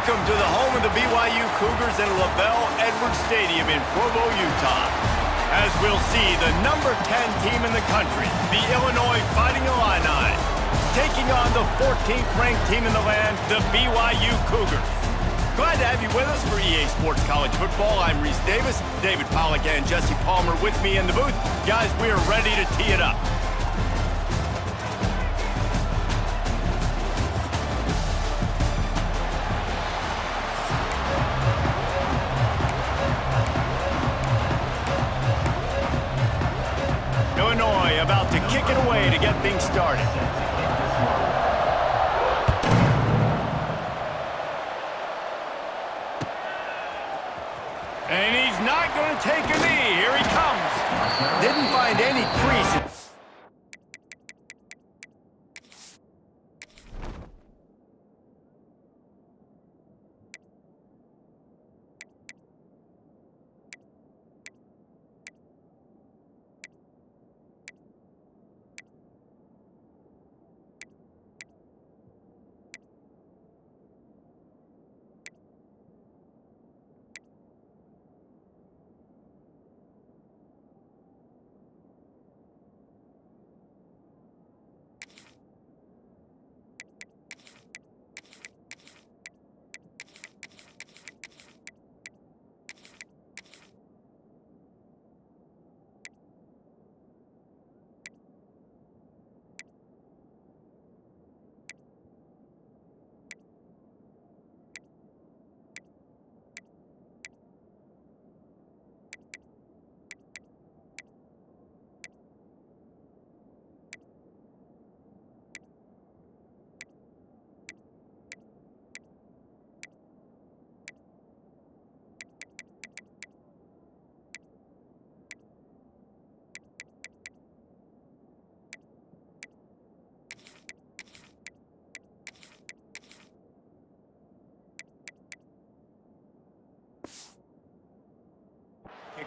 Welcome to the home of the BYU Cougars in LaVell Edwards Stadium in Provo, Utah. As we'll see, the number 10 team in the country, the Illinois Fighting Illini, taking on the 14th ranked team in the land, the BYU Cougars. Glad to have you with us for EA Sports College Football. I'm Reese Davis, David Pollack and Jesse Palmer with me in the booth. Guys, we are ready to tee it up. Illinois about to kick it away to get things started. And he's not going to take a knee. Here he comes. Didn't find any crease.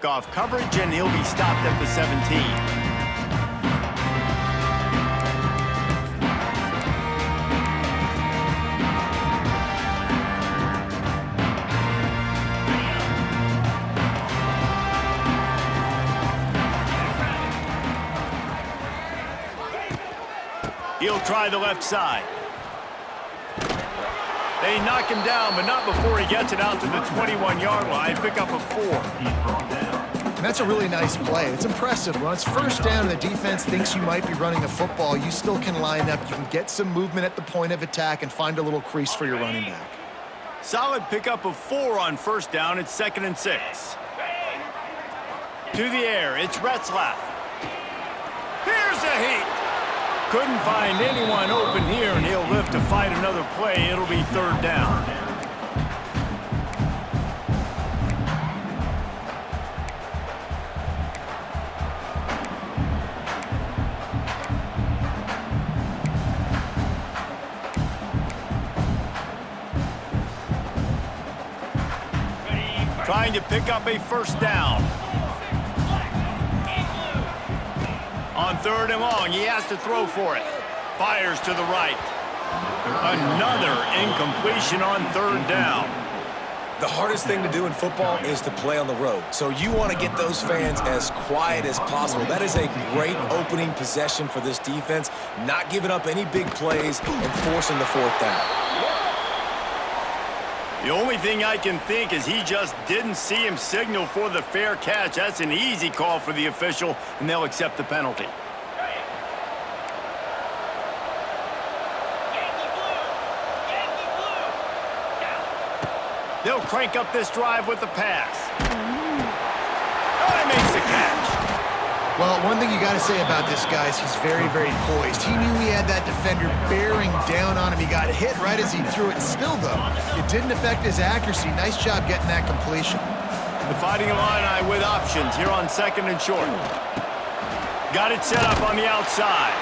Off coverage, and he'll be stopped at the 17. He'll try the left side. They knock him down, but not before he gets it out to the 21-yard line. Pick up a 4. And that's a really nice play. It's impressive. When it's first down and the defense thinks you might be running the football, you still can line up. You can get some movement at the point of attack and find a little crease for your running back. Solid pickup of 4 on first down. It's 2nd and 6. To the air, it's Retzlaff. Here's a heat. Couldn't find anyone open here, and he'll live to fight another play. It'll be 3rd down. Trying to pick up a first down. On 3rd and long, he has to throw for it. Fires to the right. Another incompletion on 3rd down. The hardest thing to do in football is to play on the road. So you want to get those fans as quiet as possible. That is a great opening possession for this defense, not giving up any big plays and forcing the 4th down. The only thing I can think is he just didn't see him signal for the fair catch. That's an easy call for the official, and they'll accept the penalty. They'll crank up this drive with the pass. Oh, he makes the catch. Well, one thing you got to say about this guy is he's very, very poised. He knew he had that defender bearing down on him. He got hit right as he threw it. Still, though, it didn't affect his accuracy. Nice job getting that completion. The Fighting Illini with options here on 2nd and short. Got it set up on the outside.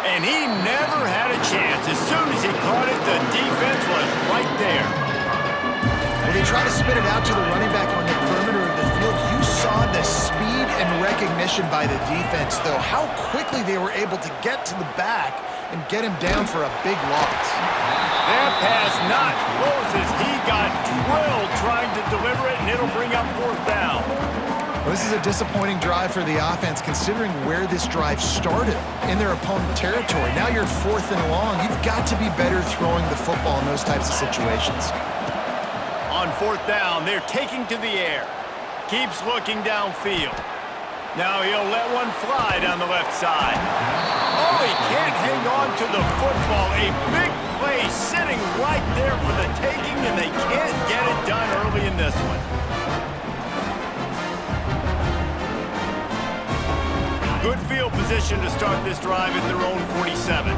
And he never had a chance. As soon as he caught it, the defense was right there. When they try to spit it out to the running back on the perimeter of the field, you saw the speed and recognition by the defense, though. How quickly they were able to get to the back and get him down for a big loss. That pass not close as he got drilled trying to deliver it, and it'll bring up fourth down. Well, this is a disappointing drive for the offense, considering where this drive started in their opponent territory. Now you're 4th and long. You've got to be better throwing the football in those types of situations. On fourth down, they're taking to the air. Keeps looking downfield. Now he'll let one fly down the left side. Oh, he can't hang on to the football. A big play sitting right there for the taking, and they can't get it done early in this one. Good field position to start this drive at their own 47.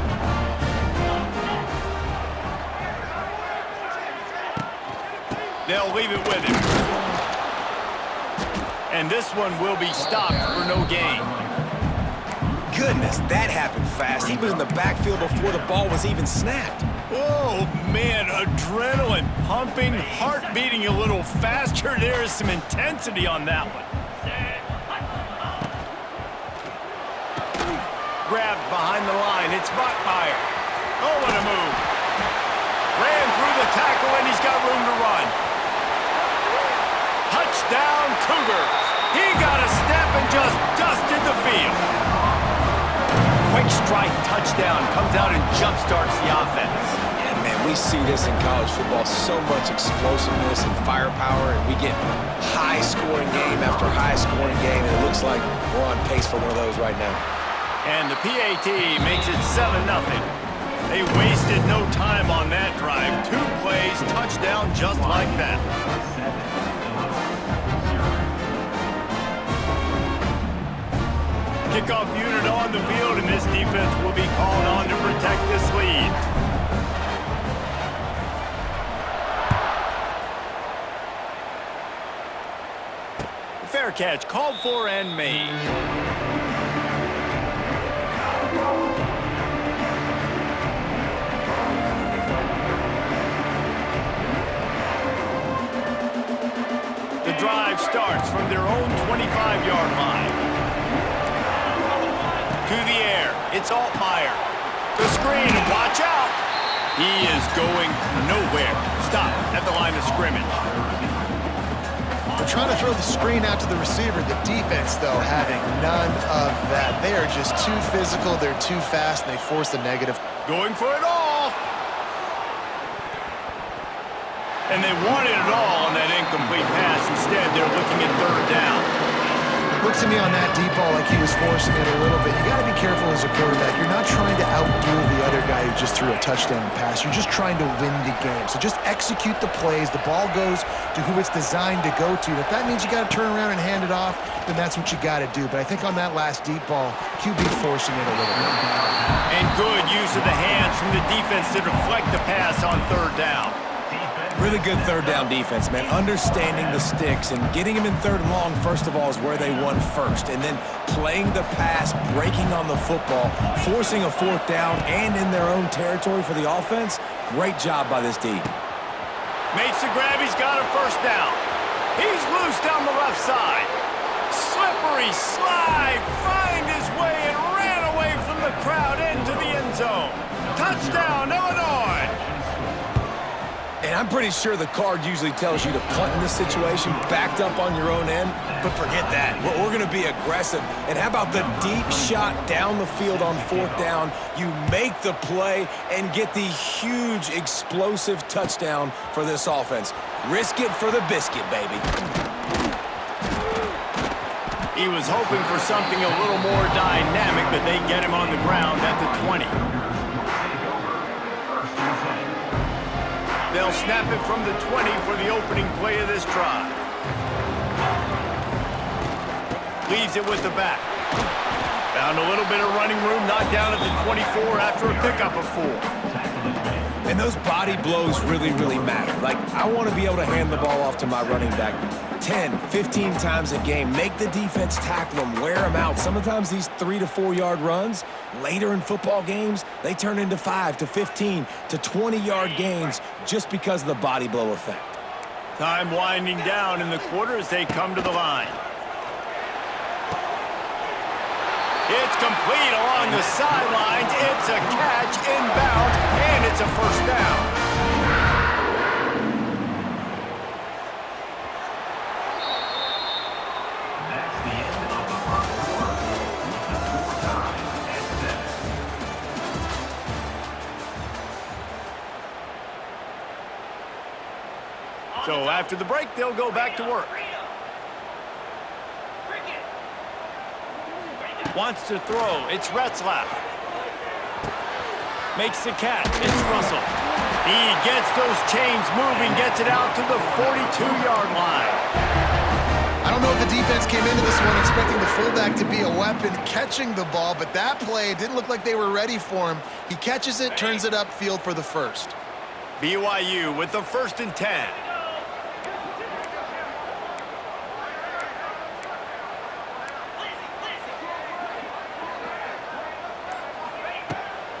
They'll leave it with him. And this one will be stopped for no gain. Goodness, that happened fast. He was in the backfield before the ball was even snapped. Oh, man, adrenaline pumping, heart beating a little faster. There is some intensity on that one. Grabbed behind the line. It's Bachmeier. Oh, what a move. Ran through the tackle, and he's got room to run. Touchdown, Cougars. He got a step and just dusted the field. Quick strike touchdown comes out and jump-starts the offense. Yeah, man, we see this in college football. So much explosiveness and firepower, and we get high-scoring game after high-scoring game, and it looks like we're on pace for one of those right now. And the PAT makes it 7-0. They wasted no time on that drive. 2 plays, touchdown just like that. Kickoff unit on the field, and this defense will be called on to protect this lead. Fair catch called for and made. The drive starts from their own 25-yard line. To the air, it's Altmaier. The screen, watch out! He is going nowhere. Stop at the line of scrimmage. They're trying to throw the screen out to the receiver. The defense, though, having none of that. They are just too physical, they're too fast, and they force the negative. Going for it all. And they wanted it all on that incomplete pass. Instead, they're looking at third down. Look to me on that deep ball like he was forcing it a little bit. You got to be careful as a quarterback. You're not trying to outdo the other guy who just threw a touchdown pass. You're just trying to win the game. So just execute the plays. The ball goes to who it's designed to go to. If that means you got to turn around and hand it off, then that's what you got to do. But I think on that last deep ball, QB forcing it a little bit. And good use of the hands from the defense to deflect the pass on third down. Really good third down defense, man. Understanding the sticks and getting them in third and long, first of all, is where they won first. And then playing the pass, breaking on the football, forcing a fourth down, and in their own territory for the offense. Great job by this team. Makes the grab, he's got a first down. He's loose down the left side. Slippery slide, find his way and ran away from the crowd into the end zone. Touchdown, Illinois! And I'm pretty sure the card usually tells you to punt in this situation, backed up on your own end, but forget that. We're going to be aggressive. And how about the deep shot down the field on fourth down? You make the play and get the huge explosive touchdown for this offense. Risk it for the biscuit, baby. He was hoping for something a little more dynamic, but they get him on the ground at the 20. They'll snap it from the 20 for the opening play of this drive. Leaves it with the back. Found a little bit of running room, knocked down at the 24 after a pickup of 4. And those body blows really, really matter. Like, I want to be able to hand the ball off to my running back 10, 15 times a game. Make the defense tackle them, wear them out. Sometimes these 3 to 4 yard runs, later in football games, they turn into 5 to 15 to 20 yard gains just because of the body blow effect. Time winding down in the quarter as they come to the line. It's complete along the sidelines. It's a catch inbound, and it's a first down. So after the break, they'll go back to work. Wants to throw. It's Retzlaff. Makes the catch. It's Russell. He gets those chains moving, gets it out to the 42-yard line. I don't know if the defense came into this one expecting the fullback to be a weapon catching the ball, but that play didn't look like they were ready for him. He catches it, turns it upfield for the first. BYU with the 1st and 10.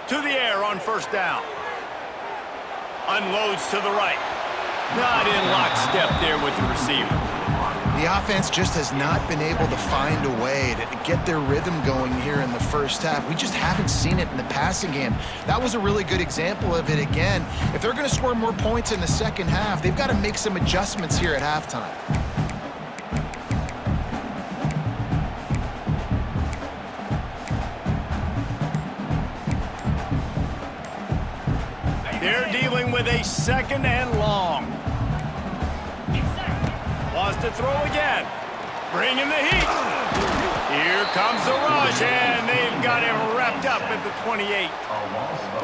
To the air on 1st down. Unloads to the right. Not in lockstep there with the receiver. The offense just has not been able to find a way to get their rhythm going here in the first half. We just haven't seen it in the passing game. That was a really good example of it again. If they're going to score more points in the second half, they've got to make some adjustments here at halftime. They're dealing with a 2nd and long. Wants to throw again. Bringing the heat. Here comes the rush, and they've got him wrapped up at the 28.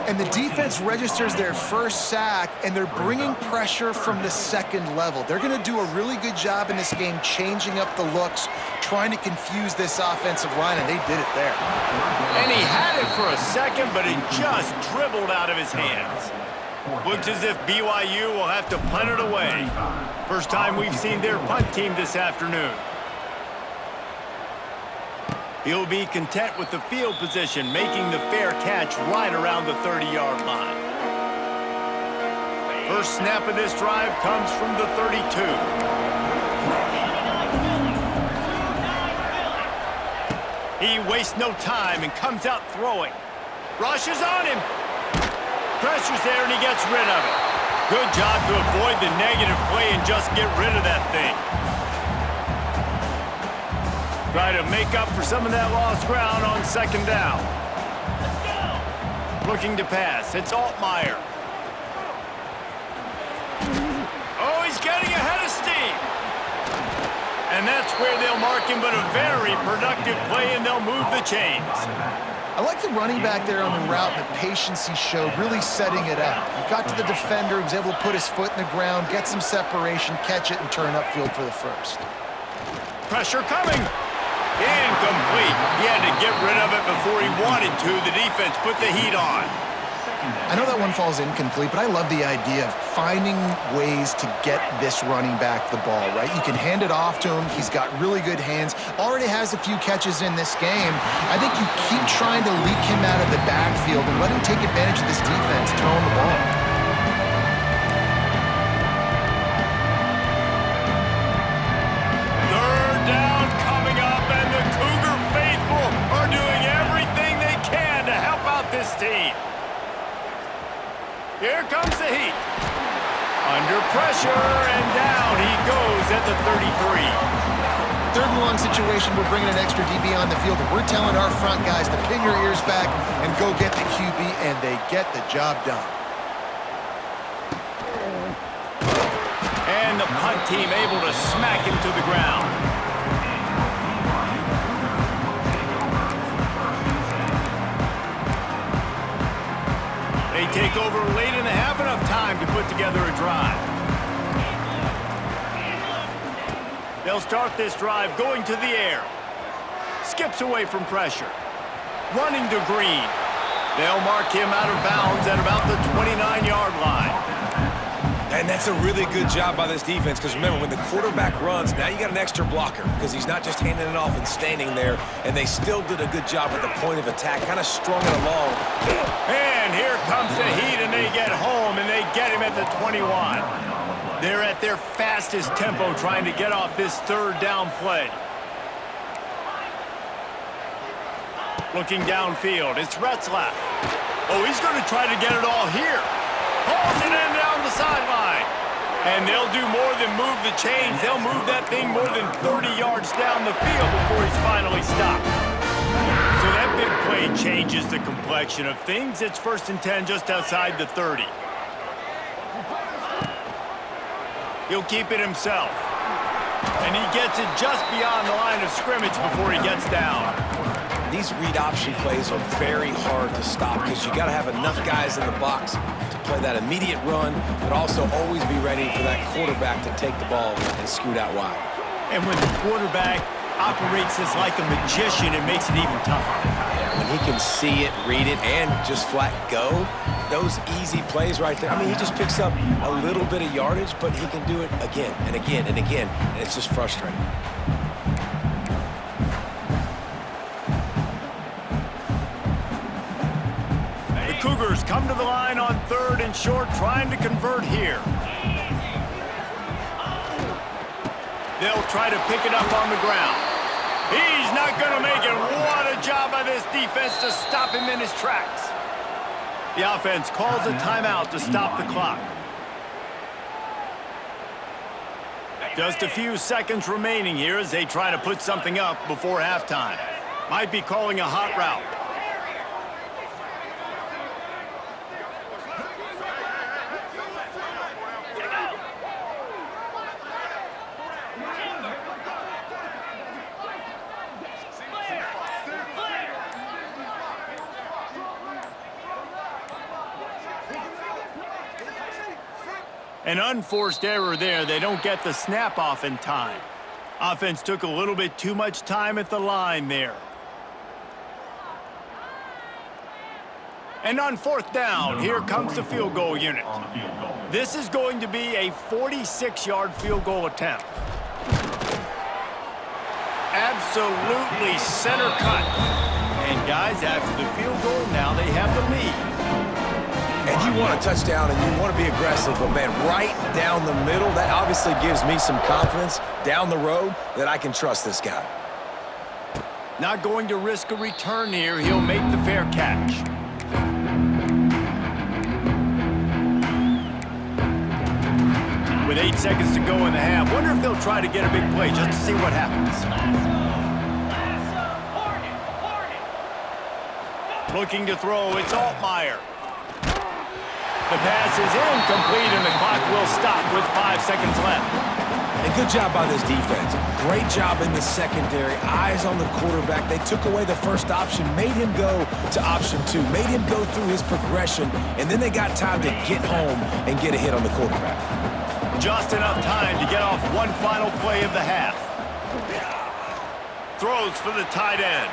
And the defense registers their first sack, and they're bringing pressure from the 2nd level. They're going to do a really good job in this game changing up the looks, trying to confuse this offensive line, and they did it there. And he had it for a second, but it just dribbled out of his hands. Looks as if BYU will have to punt it away. First time we've seen their punt team this afternoon. He'll be content with the field position, making the fair catch right around the 30-yard line. First snap of this drive comes from the 32. He wastes no time and comes out throwing. Rush is on him. Pressure's there, and he gets rid of it. Good job to avoid the negative play and just get rid of that thing. Try to make up for some of that lost ground on 2nd down. Looking to pass. It's Altmaier. Oh, he's getting ahead of steam. And that's where they'll mark him, but a very productive play, and they'll move the chains. I like the running back there on the route and the patience he showed, really setting it up. He got to the defender, he was able to put his foot in the ground, get some separation, catch it, and turn upfield for the first. Pressure coming. Incomplete. He had to get rid of it before he wanted to. The defense put the heat on. I know that one falls incomplete, but I love the idea of finding ways to get this running back the ball, right? You can hand it off to him. He's got really good hands. Already has a few catches in this game. I think you keep trying to leak him out of the backfield and let him take advantage of this defense throwing the ball. Third down coming up, and the Cougar faithful are doing everything they can to help out this team. Here comes the heat. Under pressure, and down he goes at the 33. 3rd and long situation, we're bringing an extra DB on the field, and we're telling our front guys to pin your ears back and go get the QB, and they get the job done. And the punt team able to smack him to the ground. They take over late in the half, enough time to put together a drive. They'll start this drive going to the air. Skips away from pressure. Running to Green. They'll mark him out of bounds at about the 29-yard line. And that's a really good job by this defense, because remember, when the quarterback runs, now you got an extra blocker, because he's not just handing it off and standing there, and they still did a good job at the point of attack, kind of strung it along. And here comes the heat, and they get home, and they get him at the 21. They're at their fastest tempo trying to get off this 3rd down play. Looking downfield, it's Retzlaff. Oh, he's going to try to get it all here. Pulls it in down the sideline. And they'll do more than move the chains. They'll move that thing more than 30 yards down the field before he's finally stopped. So that big play changes the complexion of things. It's 1st and 10 just outside the 30. He'll keep it himself. And he gets it just beyond the line of scrimmage before he gets down. These read option plays are very hard to stop because you got to have enough guys in the box to play that immediate run, but also always be ready for that quarterback to take the ball and scoot out wide. And when the quarterback operates as like a magician, it makes it even tougher. Yeah, when he can see it, read it, and just flat go, those easy plays right there. I mean, he just picks up a little bit of yardage, but he can do it again and again and again, and it's just frustrating. The Cougars come to the line on 3rd and short, trying to convert here. They'll try to pick it up on the ground. He's not going to make it. What a job by this defense to stop him in his tracks. The offense calls a timeout to stop the clock. Just a few seconds remaining here as they try to put something up before halftime. Might be calling a hot route. An unforced error there. They don't get the snap off in time. Offense took a little bit too much time at the line there. And on 4th down, here comes the field goal unit. This is going to be a 46-yard field goal attempt. Absolutely center cut. And guys, after the field goal, now they have the lead. And you want a touchdown and you want to be aggressive, but man, right down the middle, that obviously gives me some confidence down the road that I can trust this guy. Not going to risk a return here. He'll make the fair catch. With 8 seconds to go in the half, wonder if they'll try to get a big play just to see what happens. Looking to throw, it's Altmaier. The pass is incomplete, and the clock will stop with 5 seconds left. And good job by this defense. Great job in the secondary. Eyes on the quarterback. They took away the first option, made him go to option 2, made him go through his progression, and then they got time to get home and get a hit on the quarterback. Just enough time to get off one final play of the half. Throws for the tight end.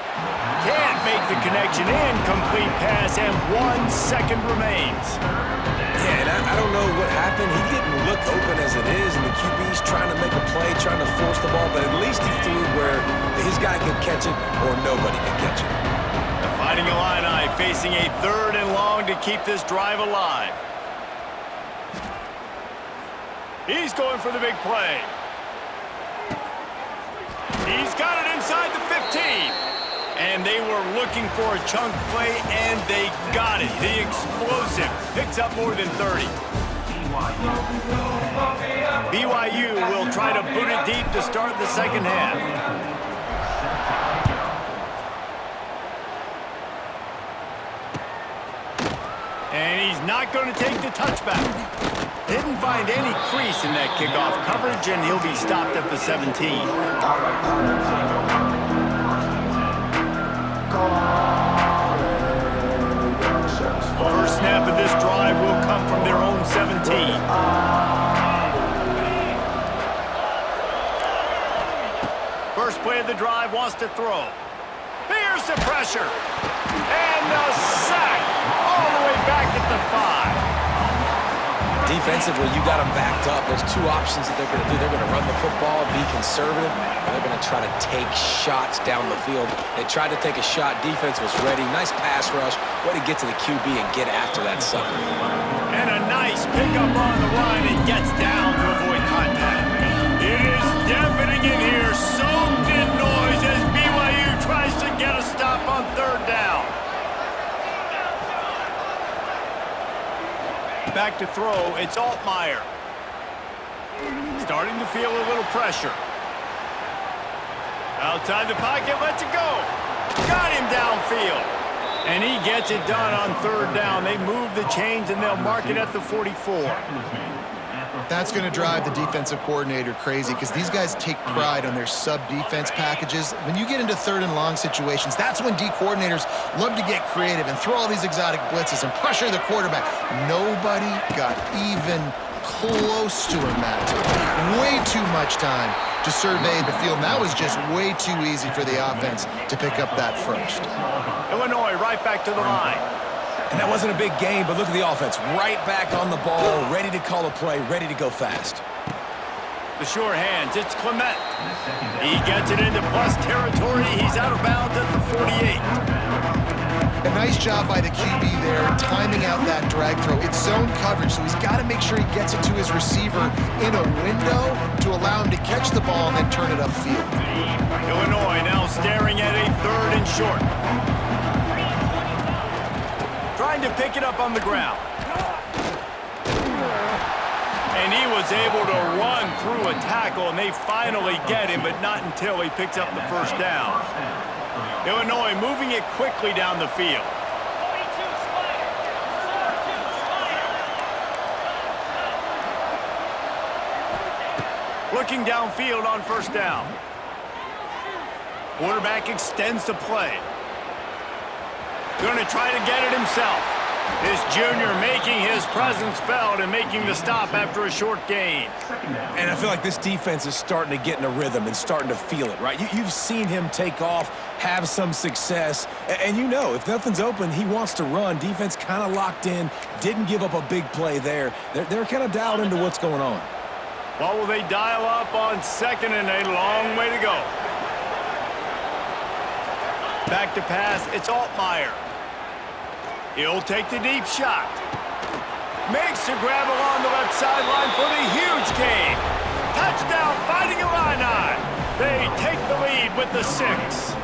Can't make the connection. Incomplete pass, and 1 second remains. Yeah, and I don't know what happened. He didn't look open as it is, and the QB's trying to make a play, trying to force the ball, but at least he threw where his guy could catch it or nobody could catch it. The Fighting Illini facing a 3rd and long to keep this drive alive. He's going for the big play. He's got it inside the 15. And they were looking for a chunk play, and they got it. The explosive picks up more than 30. BYU will try to boot it deep to start the second half. And he's not going to take the touchback. Didn't find any crease in that kickoff coverage, and he'll be stopped at the 17. First snap of this drive will come from their own 17. First play of the drive, wants to throw. Here's the pressure. And the sack all the way back at the 5. Defensively, you got them backed up. There's 2 options that they're going to do. They're going to run the football, be conservative, and they're going to try to take shots down the field. They tried to take a shot. Defense was ready. Nice pass rush. Way to get to the QB and get after that sucker. And a nice pickup on the run and gets down to avoid contact. It is deafening in here, soaked in noise as BYU tries to get a stop on 3rd down. Back to throw, it's Altmaier. Starting to feel a little pressure. Outside the pocket, lets it go. Got him downfield. And he gets it done on 3rd down. They move the chains, and they'll mark it at the 44. That's going to drive the defensive coordinator crazy because these guys take pride on their sub-defense packages. When you get into third and long situations, that's when D coordinators love to get creative and throw all these exotic blitzes and pressure the quarterback. Nobody got even close to him that time. Way too much time to survey the field. And that was just way too easy for the offense to pick up that first. Illinois right back to the line. And that wasn't a big gain, but look at the offense. Right back on the ball, ready to call a play, ready to go fast. The sure hands, it's Clement. He gets it into plus territory. He's out of bounds at the 48. A nice job by the QB there, timing out that drag throw. It's zone coverage, so he's got to make sure he gets it to his receiver in a window to allow him to catch the ball and then turn it upfield. Illinois now staring at a 3rd and short. Trying to pick it up on the ground. And he was able to run through a tackle, and they finally get him, but not until he picks up the first down. Illinois moving it quickly down the field. Looking downfield on first down. Quarterback extends the play. Going to try to get it himself. This junior making his presence felt and making the stop after a short gain. And I feel like this defense is starting to get in a rhythm and starting to feel it, right? You've seen him take off, have some success, and you know if nothing's open, he wants to run. Defense kind of locked in, didn't give up a big play there. They're kind of dialed into what's going on. Well, will they dial up on 2nd and a long way to go? Back to pass, it's Altmaier. He'll take the deep shot. Makes the grab along the left sideline for the huge gain. Touchdown, Fighting Illini. They take the lead with the 6.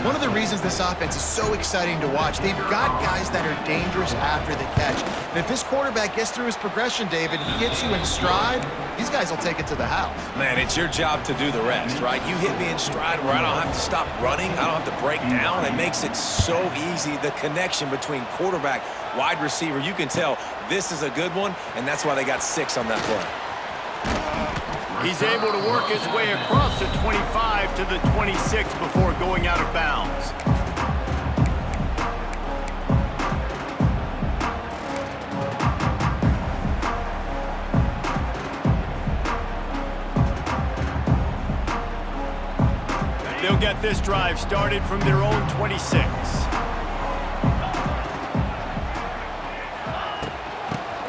One of the reasons this offense is so exciting to watch, they've got guys that are dangerous after the catch. And if this quarterback gets through his progression, David, he hits you in stride, these guys will take it to the house. Man, it's your job to do the rest, right? You hit me in stride where I don't have to stop running. I don't have to break down. It makes it so easy. The connection between quarterback, wide receiver, you can tell this is a good one, and that's why they got 6 on that play. He's able to work his way across the 25 to the 26 before going out of bounds. They'll get this drive started from their own 26.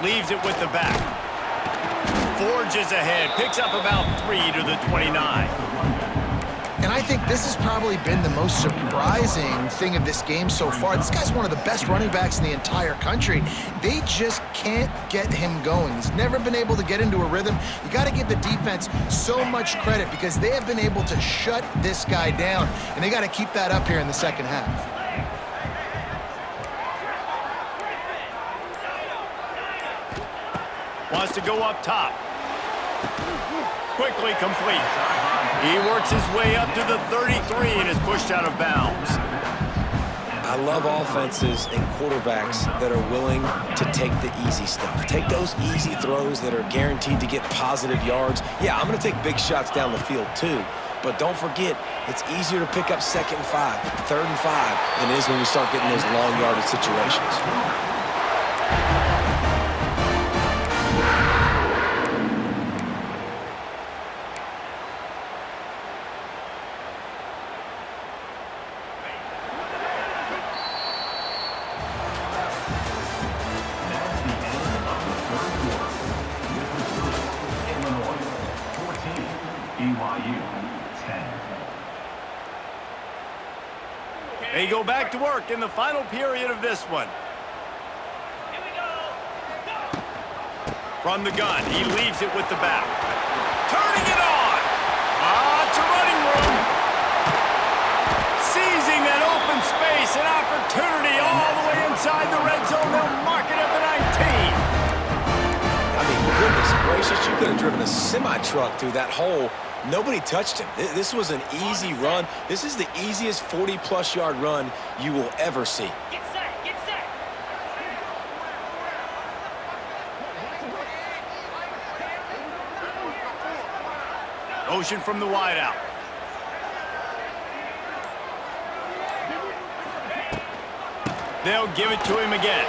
Leaves it with the back. Forges ahead, picks up about 3 to the 29. And I think this has probably been the most surprising thing of this game so far. This guy's one of the best running backs in the entire country. They just can't get him going. He's never been able to get into a rhythm. You got to give the defense so much credit because they have been able to shut this guy down, and they got to keep that up here in the second half. Wants to go up top. Quickly complete. He works his way up to the 33 and is pushed out of bounds. I love offenses and quarterbacks that are willing to take the easy stuff. Take those easy throws that are guaranteed to get positive yards. Yeah, I'm going to take big shots down the field too. But don't forget, it's easier to pick up 2nd and 5, 3rd and 5 than it is when we start getting those long yardage situations. They go back to work in the final period of this one. From the gun, he leaves it with the back. Turning it on! To running room. Seizing that open space, an opportunity all the way inside the red zone. They'll mark it at the 19. I mean, goodness gracious, you could have driven a semi-truck through that hole. Nobody touched him. This was an easy run. This is the easiest 40-plus yard run you will ever see. Get set, get set. Motion from the wideout. They'll give it to him again.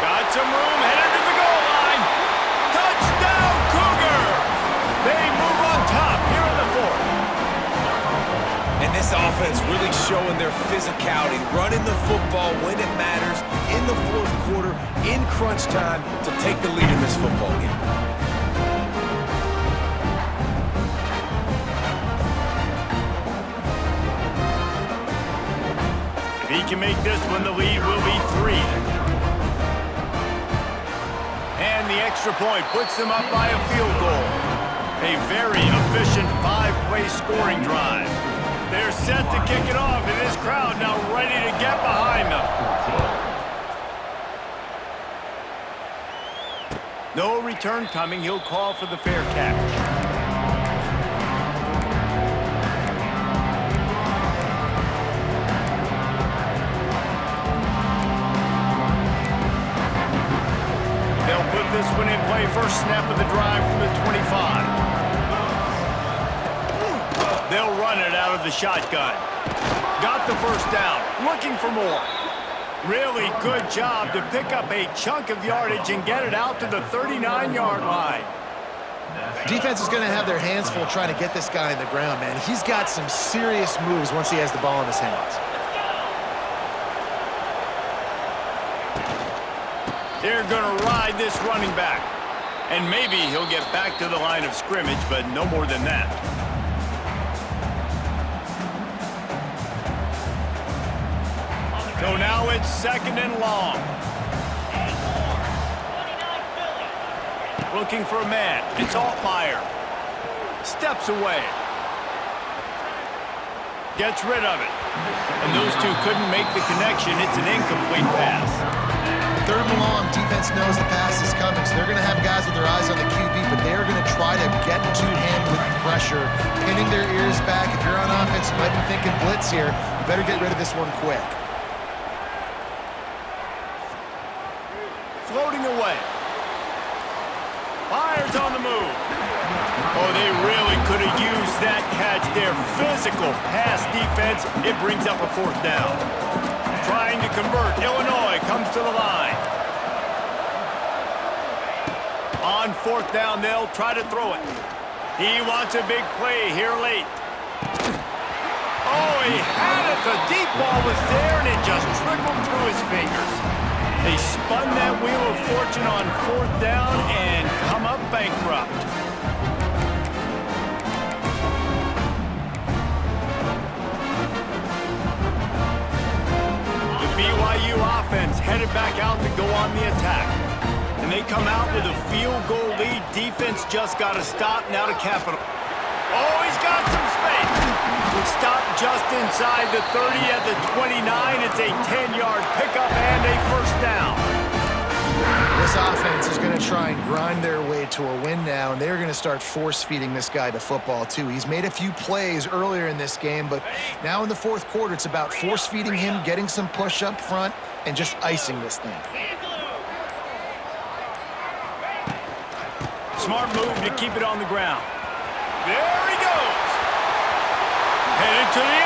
Got some room, headed to the goal line. Touchdown, Cougar! They move on top here in the fourth. And this offense really showing their physicality, running the football when it matters, in the fourth quarter, in crunch time, to take the lead in this football game. If he can make this one, the lead will be 3. And the extra point puts them up by a field goal. A very efficient 5-play scoring drive. They're set to kick it off, and this crowd now ready to get behind them. No return coming. He'll call for the fair catch. They'll put this one in play. First snap of the drive from the 25. They'll run it out of the shotgun. Got the first down. Looking for more. Really good job to pick up a chunk of yardage and get it out to the 39-yard line. Defense is going to have their hands full trying to get this guy in the ground, man. He's got some serious moves once he has the ball in his hands. They're going to ride this running back. And maybe he'll get back to the line of scrimmage, but no more than that. So now it's 2nd and long. Looking for a man. It's Altmaier. Steps away. Gets rid of it. And those two couldn't make the connection. It's an incomplete pass. 3rd and long, defense knows the pass is coming, so they're going to have guys with their eyes on the QB, but they're going to try to get to him with pressure, pinning their ears back. If you're on offense, you might be thinking blitz here. You better get rid of this one quick. Floating away. Fires on the move. Oh, they really could have used that catch there. Physical pass defense. It brings up a 4th down. Trying to convert. Illinois comes to the line. On 4th down, they'll try to throw it. He wants a big play here late. Oh, he had it. The deep ball was there, and it just trickled through his fingers. They spun that wheel of fortune on 4th down and come up bankrupt. The BYU offense headed back out to go on the attack. And they come out with a field goal lead. Defense just got to stop now to capital. Oh, he's got some space. Stopped just inside the 30 at the 29. It's a 10-yard pickup and a 1st down. This offense is going to try and grind their way to a win now, and they're going to start force-feeding this guy to football, too. He's made a few plays earlier in this game, but now in the 4th quarter, it's about force-feeding him, getting some push up front, and just icing this thing. Smart move to keep it on the ground. There he goes. Headed to the